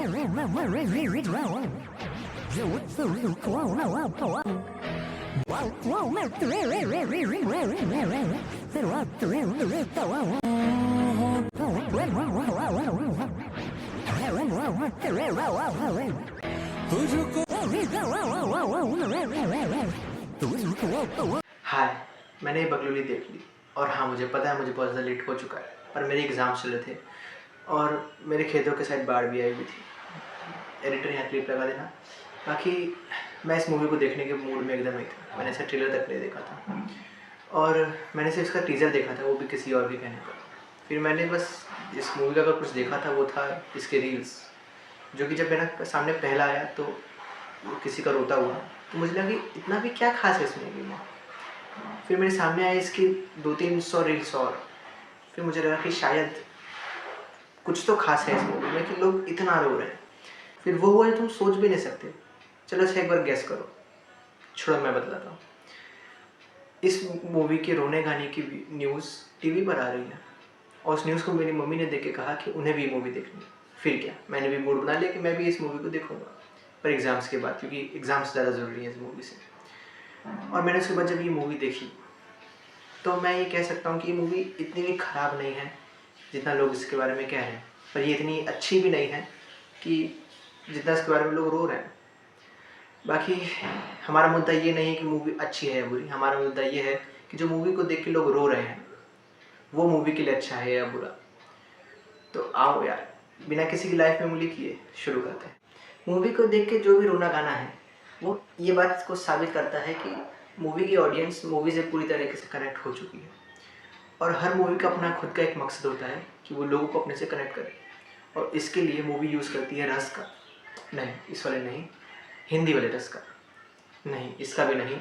हाय, मैंने ये बगलूली देख ली और हाँ मुझे पता है मुझे बहुत ज़्यादा लेट हो चुका है, पर मेरे एग्ज़ाम चल रहे थे और मेरे खेतों के साइड बाढ़ भी आई हुई थी। एडिटर यहाँ क्लिप लगा देना। बाकी मैं इस मूवी को देखने के मूड में एकदम नहीं था। मैंने इसका ट्रेलर तक नहीं देखा था और मैंने सिर्फ इसका टीज़र देखा था, वो भी किसी और के कहने पर। फिर मैंने बस इस मूवी का अगर कुछ देखा था वो था इसके रील्स, जो कि जब मेरा सामने पहला आया तो किसी का रोता हुआ, तो मुझे लगा कि इतना भी क्या खास है इस मूवी में। फिर मेरे सामने आए इसकी 200-300 रील्स और फिर मुझे लगा कि शायद कुछ तो खास है इस मूवी में कि लोग इतना रो रहे हैं। फिर वो हुआ जो तुम सोच भी नहीं सकते। चलो अच्छा एक बार गैस करो, छोड़ो मैं बतलाता हूँ। इस मूवी के रोने गाने की न्यूज़ टीवी पर आ रही है और उस न्यूज़ को मेरी मम्मी ने देख के कहा कि उन्हें भी ये मूवी देखनी है। फिर क्या, मैंने भी मूड बना लिया कि मैं भी इस मूवी को देखूँगा, पर एग्ज़ाम्स के बाद, क्योंकि एग्ज़ाम्स ज़्यादा ज़रूरी है इस मूवी से। और मैंने उसके बाद जब ये मूवी देखी तो मैं ये कह सकता हूँ कि ये मूवी इतनी भी ख़राब नहीं है जितना लोग इसके बारे में कह रहे हैं, पर ये इतनी अच्छी भी नहीं है कि जितना इसके बारे में लोग रो रहे हैं। बाकी हमारा मुद्दा ये नहीं है कि मूवी अच्छी है या बुरी, हमारा मुद्दा ये है कि जो मूवी को देख के लोग रो रहे हैं वो मूवी के लिए अच्छा है या बुरा। तो आओ यार, बिना किसी की लाइफ में मूली किए शुरू करते हैं। मूवी को देख के जो भी रोना गाना है वो ये बात को साबित करता है कि मूवी की ऑडियंस मूवी से पूरी तरीके से कनेक्ट हो चुकी है और हर मूवी का अपना खुद का एक मकसद होता है कि वो लोगों को अपने से कनेक्ट करे, और इसके लिए मूवी यूज़ करती है रस का, नहीं इस वाले नहीं, हिंदी वाले रस का नहीं, इसका भी नहीं,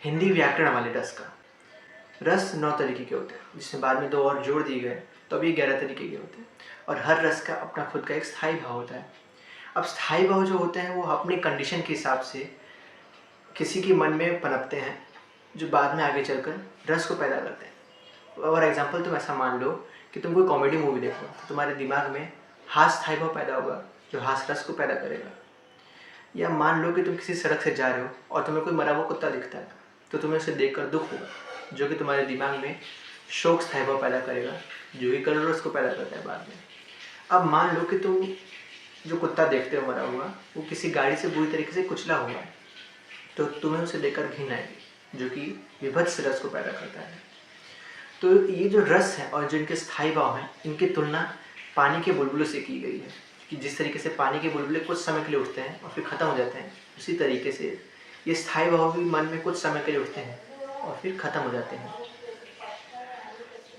हिंदी व्याकरण वाले रस का। रस 9 तरीके के होते हैं, जिसमें बाद में 2 और जोड़ दिए गए तो अभी 11 तरीके के होते हैं, और हर रस का अपना खुद का एक स्थायी भाव होता है। अब स्थायी भाव जो होते हैं वो अपनी कंडीशन के हिसाब से किसी के मन में पनपते हैं, जो बाद में आगे चलकर रस को पैदा करते हैं। और एग्जांपल तुम ऐसा मान लो कि तुम कोई कॉमेडी मूवी देखो तो तुम्हारे दिमाग में हास्य स्थायी भाव पैदा होगा जो हास्य रस को पैदा करेगा। या मान लो कि तुम किसी सड़क से जा रहे हो और तुम्हें कोई मरा हुआ कुत्ता दिखता है तो तुम्हें उसे देखकर दुख होगा, जो कि तुम्हारे दिमाग में शोक स्थायी भाव पैदा करेगा, जो कि करुण रस को पैदा करता है बाद में। अब मान लो कि तुम जो कुत्ता देखते हो मरा हुआ वो किसी गाड़ी से बुरी तरीके से कुचला हुआ है, तो तुम्हें उसे देखकर घिन आएगी, जो कि विभत्स रस को पैदा करता है। तो ये जो रस है और जो इनके स्थायी भाव हैं, इनकी तुलना पानी के बुलबुलों से की गई है कि जिस तरीके से पानी के बुलबुले कुछ समय के लिए उठते हैं और फिर ख़त्म हो जाते हैं, उसी तरीके से ये स्थायी भाव भी मन में कुछ समय के लिए उठते हैं और फिर ख़त्म हो जाते हैं।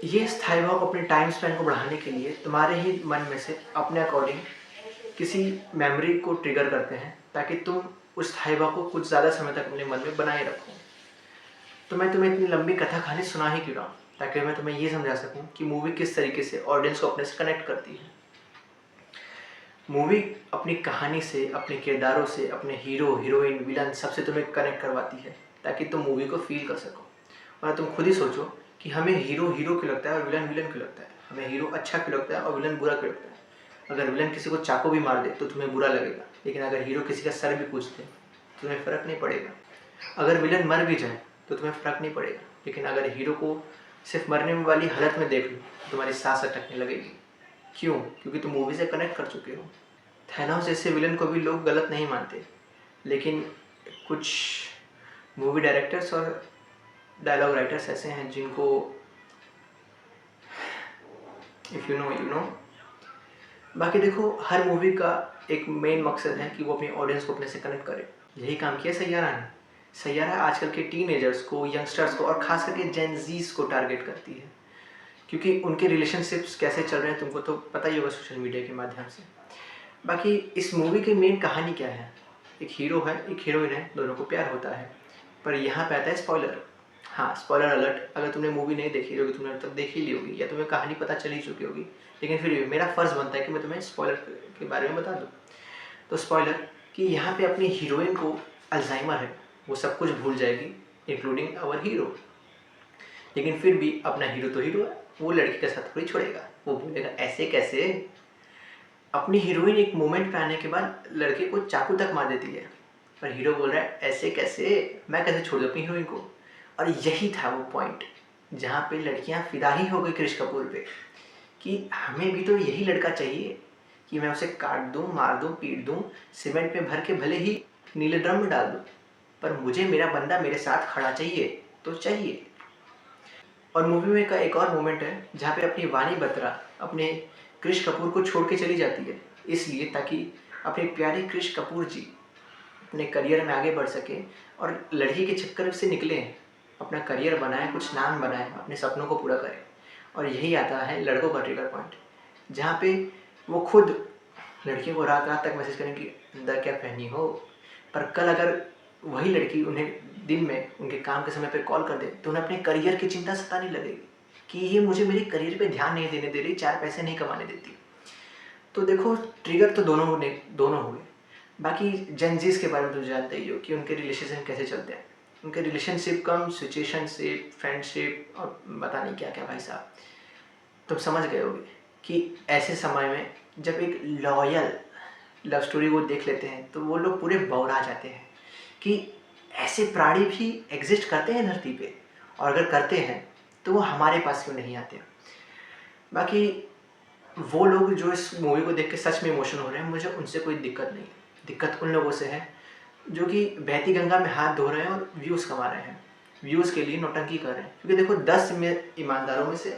ये स्थायी भाव अपने टाइम स्पैन को बढ़ाने के लिए तुम्हारे ही मन में से अपने अकॉर्डिंग किसी मेमोरी को ट्रिगर करते हैं, ताकि तुम उस स्थायी भाव को कुछ ज़्यादा समय तक अपने मन में बनाए रखो। तो मैं तुम्हें इतनी लंबी कथा कहानी सुना ही क्यों रहा हूँ, ताकि मैं तुम्हें ये समझा सकूँ कि मूवी किस तरीके से ऑडियंस को अपने से कनेक्ट करती है। मूवी अपनी कहानी से, अपने किरदारों से, अपने हीरो हीरोइन विलन सबसे तुम्हें कनेक्ट करवाती है, ताकि तुम मूवी को फील कर सको। और तुम खुद ही सोचो कि हमें हीरो हीरो क्यों लगता है और विलन विलन क्यों लगता है, हमें हीरो अच्छा क्यों लगता है और विलन बुरा क्यों लगता है। अगर विलन किसी को चाकू भी मार दे तो तुम्हें बुरा लगेगा, लेकिन अगर हीरो किसी का सर भी पूछ दे तो तुम्हें फ़र्क नहीं पड़ेगा। अगर विलन मर भी जाए तो तुम्हें फ़र्क नहीं पड़ेगा, लेकिन अगर हीरो को सिर्फ मरने वाली हालत में देख लो तो तुम्हारी सांस अटकने लगेगी। क्यों? क्योंकि तुम मूवी से कनेक्ट कर चुके हो। थैनोस जैसे विलन को भी लोग गलत नहीं मानते, लेकिन कुछ मूवी डायरेक्टर्स और डायलॉग राइटर्स ऐसे हैं जिनको if you know you know. बाकी देखो, हर मूवी का एक मेन मकसद है कि वो अपनी ऑडियंस को अपने से कनेक्ट करे। यही काम किया सैयारा ने। सैयारा आजकल के टीनेजर्स को, यंगस्टर्स को और ख़ास करके जेन ज़ीज को टारगेट करती है, क्योंकि उनके रिलेशनशिप्स कैसे चल रहे हैं तुमको तो पता ही होगा सोशल मीडिया के माध्यम से। बाकी इस मूवी की मेन कहानी क्या है? एक हीरो है, एक हीरोइन है, दोनों को प्यार होता है। पर यहाँ पे आता है स्पॉइलर। हाँ, स्पॉइलर अलर्ट। अगर तुमने मूवी नहीं देखी होगी, तुमने अब तक देख ही ली होगी या तुम्हें कहानी पता चल ही चुकी होगी, लेकिन फिर भी मेरा फ़र्ज़ बनता है कि मैं तुम्हें स्पॉइलर के बारे में बता दूँ। तो स्पॉइलर कि यहाँ पे अपनी हीरोइन को अल्जाइमर है, वो सब कुछ भूल जाएगी इंक्लूडिंग आवर हीरो। लेकिन फिर भी अपना हीरो तो हीरो है, वो लड़की का साथ थोड़ी छोड़ेगा। वो बोलेगा ऐसे कैसे, अपनी हीरोइन एक मोमेंट पे आने के बाद लड़के को चाकू तक मार देती है, पर हीरो बोल रहा है ऐसे कैसे, मैं कैसे छोड़ दूँ अपनी हीरोइन को। और यही था वो पॉइंट जहाँ पे लड़कियाँ फिदा ही हो गई कृष कपूर पे, कि हमें भी तो यही लड़का चाहिए कि मैं उसे काट दूँ, मार दूँ, पीट दूँ, सीमेंट में भर के भले ही नीले ड्रम में डाल दूँ, पर मुझे मेरा बंदा मेरे साथ खड़ा चाहिए तो चाहिए। और मूवी में का एक और मोमेंट है जहाँ पे अपनी वानी बत्रा अपने कृष कपूर को छोड़ के चली जाती है, इसलिए ताकि अपने प्यारे कृष कपूर जी अपने करियर में आगे बढ़ सके और लड़की के चक्कर से निकले, अपना करियर बनाए, कुछ नाम बनाए, अपने सपनों को पूरा करें। और यही आता है लड़कों का ट्रिगर पॉइंट, जहाँ पे वो खुद लड़कियों को रात रात तक मैसेज करें कि अंदर क्या पहनी हो, पर कल अगर वही लड़की उन्हें दिन में उनके काम के समय पे कॉल कर दे तो उन्हें अपने करियर की चिंता सताने लगेगी कि ये मुझे मेरे करियर पे ध्यान नहीं देने दे रही, 4 पैसे नहीं कमाने देती। तो देखो ट्रिगर तो दोनों हुए। बाकी जेनजीज के बारे में तो जानते ही हो कि उनके रिलेशनशिप कैसे चलते हैं। उनके रिलेशनशिप कम, सिचुएशनशिप, फ्रेंडशिप और पता नहीं क्या क्या भाई साहब, तुम समझ गए होगे कि ऐसे समय में जब एक लॉयल लव स्टोरी वो देख लेते हैं तो वो लोग पूरे बौरा जाते हैं कि ऐसे प्राणी भी एग्जिस्ट करते हैं धरती पे, और अगर करते हैं तो वो हमारे पास क्यों नहीं आते। बाकी वो लोग जो इस मूवी को देख के सच में इमोशनल हो रहे हैं, मुझे उनसे कोई दिक्कत नहीं है। दिक्कत उन लोगों से है जो कि बहती गंगा में हाथ धो रहे हैं और व्यूज़ कमा रहे हैं, व्यूज़ के लिए नौटंकी कर रहे हैं। क्योंकि देखो 10 में ईमानदारों में से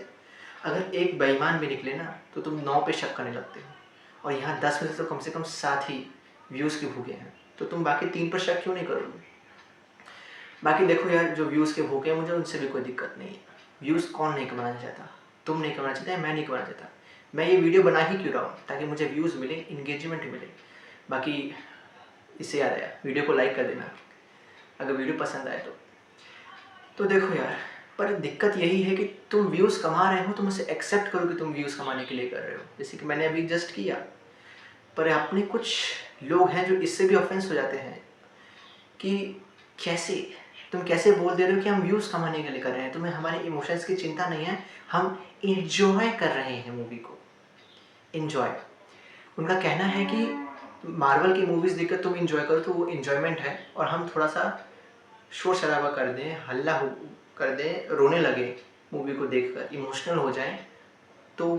अगर एक बेईमान भी निकले ना तो तुम 9 पे शक करने लगते हो, और यहाँ 10 में से तो कम से कम 7 ही व्यूज़ के भूखे हैं, तो तुम बाकी 3 पर शक क्यों नहीं करोगे। बाकी देखो यार, जो व्यूज़ के भूखे हैं मुझे उनसे भी कोई दिक्कत नहीं है। व्यूज़ कौन नहीं कमाना चाहता, तुम नहीं कमाना चाहते, मैं नहीं कमाना चाहता। मैं ये वीडियो बना ही क्यों रहा हूँ, ताकि मुझे व्यूज़ मिले, इंगेजमेंट मिले। बाकी इससे याद आया, वीडियो को लाइक कर देना अगर वीडियो पसंद आए तो देखो यार, पर दिक्कत यही है कि तुम व्यूज़ कमा रहे हो, तुम उसे एक्सेप्ट करो कि तुम व्यूज़ कमाने के लिए कर रहे हो, जैसे कि मैंने अभी जस्ट किया। पर अपने कुछ लोग हैं जो इससे भी ऑफेंस हो जाते हैं कि कैसे तुम कैसे बोल दे रहे हो कि हम व्यूज़ कमाने के लिए कर रहे हैं, तुम्हें हमारे इमोशंस की चिंता नहीं है, हम इंजॉय कर रहे हैं मूवी को। इंजॉय, उनका कहना है कि मार्वल की मूवीज़ देखकर तुम इंजॉय करो तो वो इंजॉयमेंट है, और हम थोड़ा सा शोर शराबा कर दें, हल्ला कर दें, रोने लगे मूवी को देखकर, इमोशनल हो जाएं, तो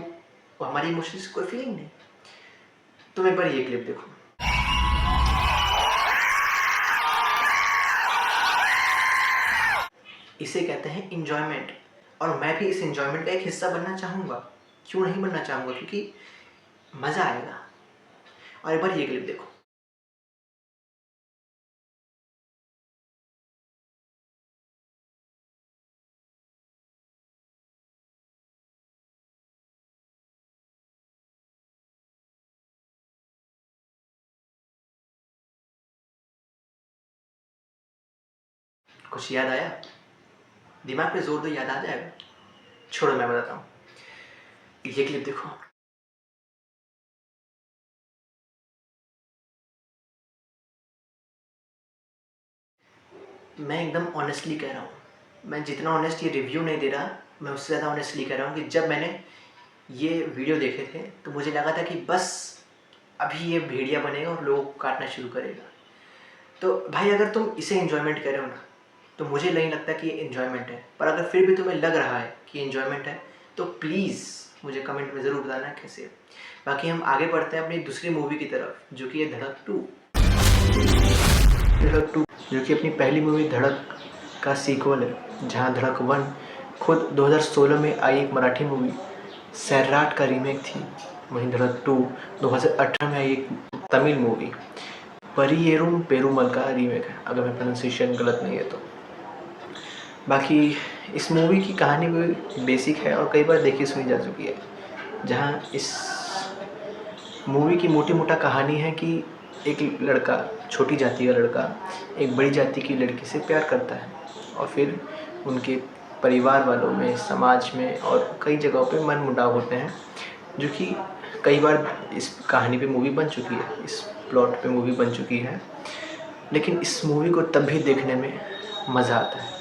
हमारी इमोशंस कोई फीलिंग नहीं। तुम एक बार ये क्लिप देखो। इसे कहते हैं इंजॉयमेंट, और मैं भी इस इंजॉयमेंट का एक हिस्सा बनना चाहूँगा। क्यों नहीं बनना चाहूँगा, क्योंकि मज़ा आएगा। और एक बार ये क्लिप देखो। कुछ याद आया? दिमाग पे जोर दो, याद आ जाएगा। छोड़ो, मैं बताता हूँ। ये क्लिप देखो। मैं एकदम ऑनेस्टली कह रहा हूँ, मैं जितना ऑनेस्ट ये रिव्यू नहीं दे रहा, मैं उससे ज़्यादा ऑनेस्टली कह रहा हूँ कि जब मैंने ये वीडियो देखे थे तो मुझे लगा था कि बस अभी ये भेड़िया बनेगा और लोगों को काटना शुरू करेगा। तो भाई अगर तुम इसे इन्जॉयमेंट कह रहे हो ना, तो मुझे नहीं लगता कि ये इन्जॉयमेंट है। पर अगर फिर भी तुम्हें लग रहा है कि इन्जॉयमेंट है तो प्लीज़ मुझे कमेंट में ज़रूर बताना कैसे है। बाकी हम आगे बढ़ते हैं अपनी दूसरी मूवी की तरफ, जो कि है धड़क 2। धड़क 2 जो कि अपनी पहली मूवी धड़क का सीक्वल है, जहाँ धड़क 1 खुद 2016 में आई एक मराठी मूवी सैराट का रीमेक थी। वहीं धड़क 2 2018 में आई एक तमिल मूवी परियेरुम पेरुमल का रीमेक है, अगर मैं प्रोनाउंसिएशन गलत नहीं है तो। बाकी इस मूवी की कहानी भी बेसिक है और कई बार देखी सुनी जा चुकी है, जहाँ इस मूवी की मोटी मोटा कहानी है कि एक लड़का, छोटी जाति का लड़का एक बड़ी जाति की लड़की से प्यार करता है, और फिर उनके परिवार वालों में, समाज में और कई जगहों पे मनमुटाव होते हैं, जो कि कई बार इस कहानी पे मूवी बन चुकी है, इस प्लॉट पे मूवी बन चुकी है। लेकिन इस मूवी को तब भी देखने में मज़ा आता है।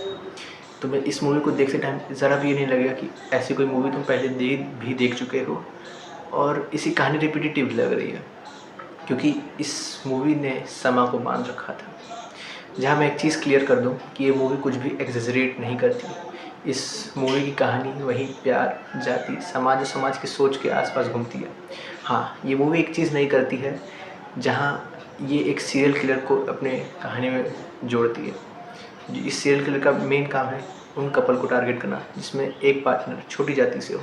तुम्हें इस मूवी को देखते टाइम ज़रा भी ये नहीं लगेगा कि ऐसी कोई मूवी तुम पहले भी देख चुके हो, और इसी कहानी रिपीटेटिव लग रही है, क्योंकि इस मूवी ने समा को बांध रखा था। जहाँ मैं एक चीज़ क्लियर कर दूँ कि ये मूवी कुछ भी एग्जेजरेट नहीं करती। इस मूवी की कहानी वही प्यार, जाति, समाज और समाज की सोच के आसपास घूमती है। हाँ, ये मूवी एक चीज़ नहीं करती है जहाँ ये एक सीरियल किलर को अपने कहानी में जोड़ती है। इस सीरियल किलर का मेन काम है उन कपल को टारगेट करना जिसमें एक पार्टनर छोटी जाति से हो।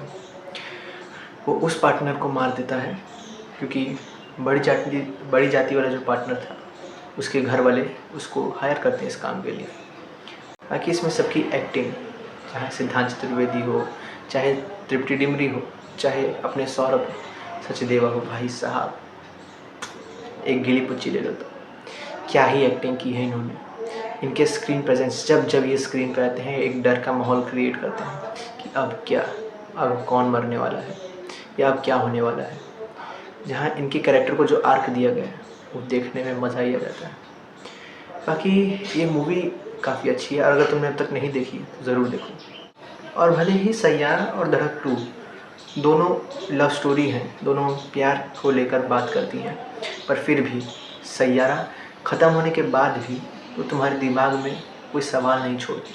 वो उस पार्टनर को मार देता है क्योंकि बड़ी जाति वाला जो पार्टनर था उसके घर वाले उसको हायर करते हैं इस काम के लिए। बाकी इसमें सबकी एक्टिंग, चाहे सिद्धांत चतुर्वेदी हो, चाहे तृप्ति डिमरी हो, चाहे अपने सौरभ सचदेवा हो, भाई साहब एक गिली पुच्ची ले लो तो क्या ही एक्टिंग की है इन्होंने। इनके स्क्रीन प्रेजेंस जब ये स्क्रीन पे आते हैं एक डर का माहौल क्रिएट करते हैं कि अब क्या, अब कौन मरने वाला है या अब क्या होने वाला है। जहाँ इनके कैरेक्टर को जो आर्क दिया गया है वो देखने में मज़ा ही आ जाता है। बाकी ये मूवी काफ़ी अच्छी है और अगर तुमने अब तक नहीं देखी तो ज़रूर देखो। और भले ही सैयारा और धड़क 2 दोनों लव स्टोरी हैं, दोनों प्यार को लेकर बात करती हैं, पर फिर भी सैयारा ख़त्म होने के बाद भी तो तुम्हारे दिमाग में कोई सवाल नहीं छोड़ती,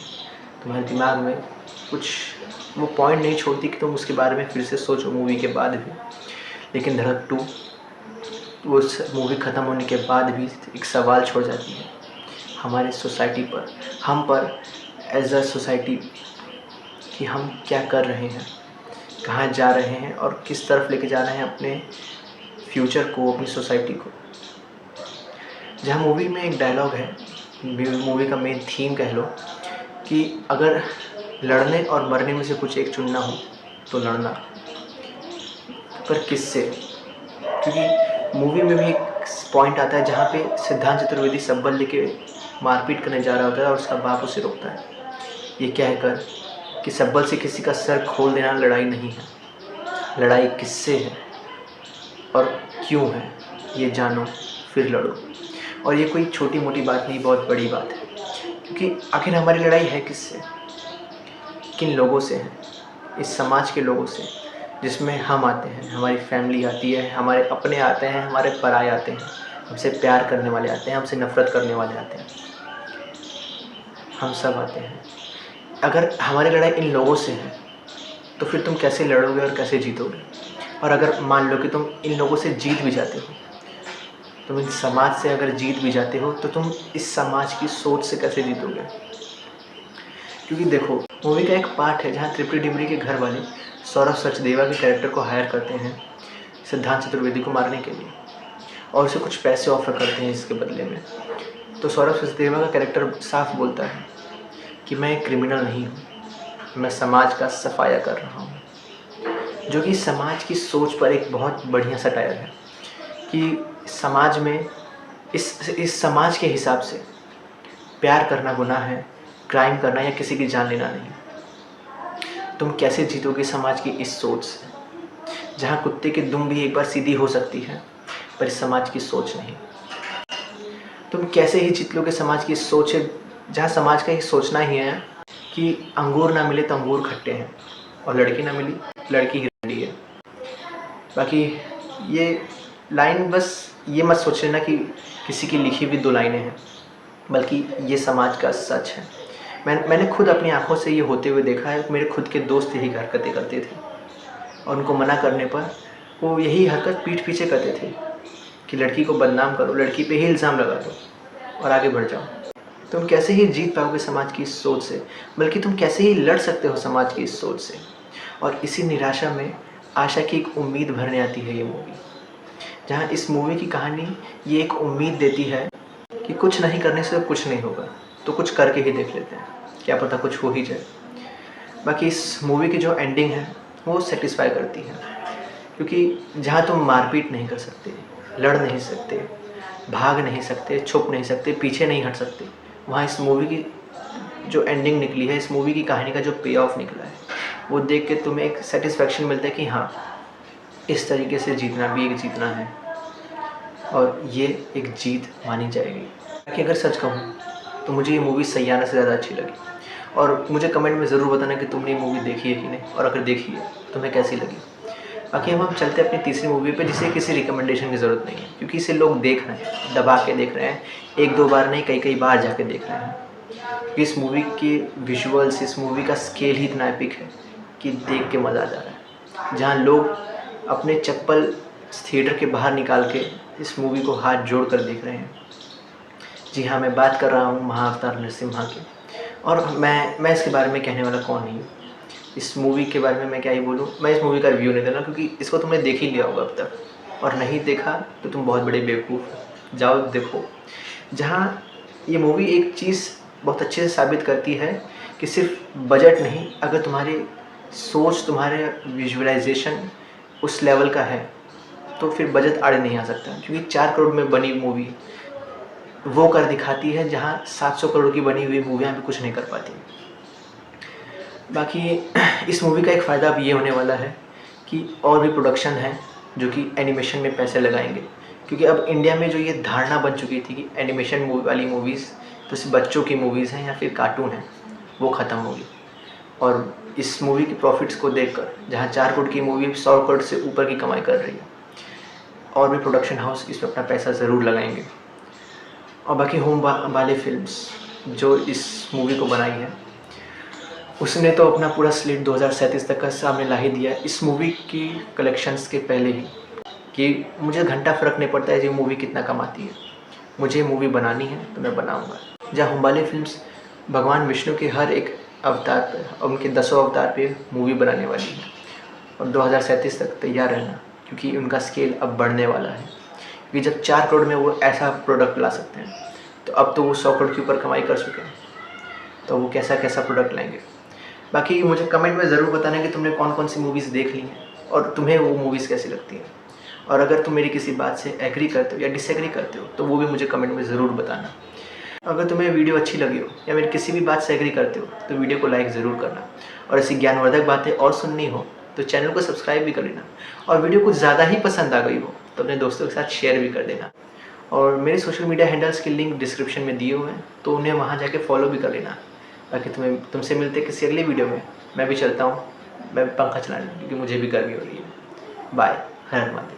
तुम्हारे दिमाग में कुछ वो पॉइंट नहीं छोड़ती कि तुम उसके बारे में फिर से सोचो मूवी के बाद भी। लेकिन धड़क 2 वो मूवी ख़त्म होने के बाद भी एक सवाल छोड़ जाती है हमारे सोसाइटी पर, हम पर एज अ सोसाइटी, कि हम क्या कर रहे हैं, कहाँ जा रहे हैं और किस तरफ लेके जा रहे हैं अपने फ्यूचर को, अपनी सोसाइटी को। जहाँ मूवी में एक डायलॉग है, मूवी का मेन थीम कह लो, कि अगर लड़ने और मरने में से कुछ एक चुनना हो तो लड़ना, पर किससे। क्योंकि मूवी में भी एक पॉइंट आता है जहाँ पे सिद्धांत चतुर्वेदी सब्बल लेके मारपीट करने जा रहा होता है और उसका बाप उसे रोकता है ये कहकर कि सब्बल से किसी का सर खोल देना लड़ाई नहीं है, लड़ाई किससे है और क्यों है ये जानो फिर लड़ो। और ये कोई छोटी मोटी बात नहीं, बहुत बड़ी बात है, क्योंकि आखिर हमारी लड़ाई है किससे, किन लोगों से है, इस समाज के लोगों से जिसमें हम आते हैं, हमारी फैमिली आती है, हमारे अपने आते हैं, हमारे पराये आते हैं, हमसे प्यार करने वाले आते हैं, हमसे नफ़रत करने वाले आते हैं, हम सब आते हैं। अगर हमारी लड़ाई इन लोगों से है तो फिर तुम कैसे लड़ोगे और कैसे जीतोगे। और अगर मान लो कि तुम इन लोगों से जीत भी जाते हो, तुम इस समाज से अगर जीत भी जाते हो तो तुम इस समाज की सोच से कैसे जीतोगे। क्योंकि देखो मूवी का एक पार्ट है जहाँ तृप्ति डिमरी के घर वाले सौरभ सचदेवा के कैरेक्टर को हायर करते हैं सिद्धांत चतुर्वेदी को मारने के लिए और उसे कुछ पैसे ऑफर करते हैं इसके बदले में। तो सौरभ सचदेवा का कैरेक्टर साफ बोलता है कि मैं एक क्रिमिनल नहीं हूँ, मैं समाज का सफाया कर रहा हूँ, जो कि समाज की सोच पर एक बहुत बढ़िया सटायर है कि समाज में इस समाज के हिसाब से प्यार करना गुनाह है, क्राइम करना या किसी की जान लेना नहीं। तुम कैसे जीतोगे समाज की इस सोच से, जहाँ कुत्ते की दुम भी एक बार सीधी हो सकती है पर इस समाज की सोच नहीं। तुम कैसे ही जीत लोगे समाज की सोच है जहाँ समाज का ये सोचना ही है कि अंगूर ना मिले तो अंगूर खट्टे हैं और लड़की ना मिली लड़की ही रंडी है। बाकी ये लाइन बस ये मत सोच लेना कि किसी की लिखी हुई 2 लाइनें हैं, बल्कि ये समाज का सच है। मैंने खुद अपनी आंखों से ये होते हुए देखा है। मेरे खुद के दोस्त यही हरकतें करते थे और उनको मना करने पर वो यही हरकत पीठ पीछे करते थे कि लड़की को बदनाम करो, लड़की पे ही इल्ज़ाम लगा दो और आगे बढ़ जाओ। तुम कैसे ही जीत पाओगे समाज की इस सोच से, बल्कि तुम कैसे ही लड़ सकते हो समाज की इस सोच से। और इसी निराशा में आशा की एक उम्मीद भरने आती है ये मूवी, जहाँ इस मूवी की कहानी ये एक उम्मीद देती है कि कुछ नहीं करने से कुछ नहीं होगा, तो कुछ करके ही देख लेते हैं, क्या पता कुछ हो ही जाए। बाकी इस मूवी की जो एंडिंग है वो सेटिस्फाई करती है, क्योंकि जहाँ तुम मारपीट नहीं कर सकते, लड़ नहीं सकते, भाग नहीं सकते, छुप नहीं सकते, पीछे नहीं हट सकते, वहाँ इस मूवी की जो एंडिंग निकली है, इस मूवी की कहानी का जो पे ऑफ निकला है, वो देख के तुम्हें एक सेटिस्फेक्शन मिलता है कि हाँ, इस तरीके से जीतना भी एक जीतना है और ये एक जीत मानी जाएगी। ताकि अगर सच कहूँ तो मुझे ये मूवी सैयारा से ज़्यादा अच्छी लगी। और मुझे कमेंट में ज़रूर बताना कि तुमने ये मूवी देखी है कि नहीं, और अगर देखी है तो तुम्हें कैसी लगी। बाकी अब हम चलते हैं अपनी तीसरी मूवी पे, जिसे किसी रिकमेंडेशन की ज़रूरत नहीं है, क्योंकि इसे लोग देख रहे हैं, दबा के देख रहे हैं, एक दो बार नहीं कई कई बार जाके देख रहे हैं। क्योंकि इस मूवी के विजुअल्स, इस मूवी का स्केल ही इतना एपिक है कि देख के मज़ा आ जा रहा है। जहाँ लोग अपने चप्पल थिएटर के बाहर निकाल के इस मूवी को हाथ जोड़ कर देख रहे हैं। जी हाँ, मैं बात कर रहा हूँ महाअवतार नरसिम्हा की। और मैं इसके बारे में कहने वाला कौन नहीं हूँ। इस मूवी के बारे में मैं क्या ही बोलूँ, मैं इस मूवी का रिव्यू नहीं देना, क्योंकि इसको तुमने देख ही लिया होगा अब तक, और नहीं देखा तो तुम बहुत बड़े बेवकूफ़ हो। जाओ देखो। जहाँ ये मूवी एक चीज़ बहुत अच्छे से साबित करती है कि सिर्फ बजट नहीं, अगर तुम्हारी सोच, तुम्हारे विजुअलाइजेशन उस लेवल का है तो फिर बजट आड़े नहीं आ सकता। क्योंकि 4 करोड़ में बनी मूवी वो कर दिखाती है जहाँ 700 करोड़ की बनी हुई मूवियाँ भी कुछ नहीं कर पाती। बाकी इस मूवी का एक फ़ायदा अब ये होने वाला है कि और भी प्रोडक्शन है जो कि एनिमेशन में पैसे लगाएंगे। क्योंकि अब इंडिया में जो ये धारणा बन चुकी थी कि एनिमेशन वाली मूवीज़ तो सिर्फ बच्चों की मूवीज़ हैं या फिर कार्टून हैं, वो ख़त्म होगी। और इस मूवी के प्रॉफिट्स को देखकर, जहाँ 4 करोड़ की मूवी 100 करोड़ से ऊपर की कमाई कर रही है, और भी प्रोडक्शन हाउस इसमें अपना पैसा ज़रूर लगाएंगे। और बाकी होम बाले फिल्म्स जो इस मूवी को बनाई है, उसने तो अपना पूरा स्लेट 2037 तक का सामने ला ही दिया इस मूवी की कलेक्शंस के पहले ही, कि मुझे घंटा फ़र्क नहीं पड़ता है ये मूवी कितना कमाती है, मुझे मूवी बनानी है तो मैं बनाऊंगा। जहाँ होम बाले फिल्म्स भगवान विष्णु के हर एक अवतार पर, उनके 10 अवतार पे मूवी बनाने वाली है, और 2037 तक तैयार रहना, क्योंकि उनका स्केल अब बढ़ने वाला है। क्योंकि जब 4 करोड़ में वो ऐसा प्रोडक्ट ला सकते हैं, तो अब तो वो 100 करोड़ के ऊपर कमाई कर चुके हैं, तो वो कैसा कैसा प्रोडक्ट लाएंगे। बाकी मुझे कमेंट में ज़रूर बताना कि तुमने कौन कौन सी मूवीज़ देख ली हैं और तुम्हें वो मूवीज़ कैसी लगती हैं। और अगर तुम मेरी किसी बात से एग्री करते हो या डिसएग्री करते हो तो वो भी मुझे कमेंट में ज़रूर बताना। अगर तुम्हें वीडियो अच्छी लगी हो या मेरी किसी भी बात से एग्री करते हो तो वीडियो को लाइक ज़रूर करना, और ऐसी ज्ञानवर्धक बातें और सुननी हो तो चैनल को सब्सक्राइब भी कर लेना। और वीडियो कुछ ज़्यादा ही पसंद आ गई हो तो अपने दोस्तों के साथ शेयर भी कर देना। और मेरे सोशल मीडिया हैंडल्स के लिंक डिस्क्रिप्शन में दिए हुए हैं, तो उन्हें वहाँ जाके फॉलो भी कर लेना। बाकी तुमसे मिलते किसी अगली वीडियो में। मैं भी चलता हूँ, मैं पंखा चलाने, क्योंकि मुझे भी गर्मी हो रही है। बाय। हर हर महादेव।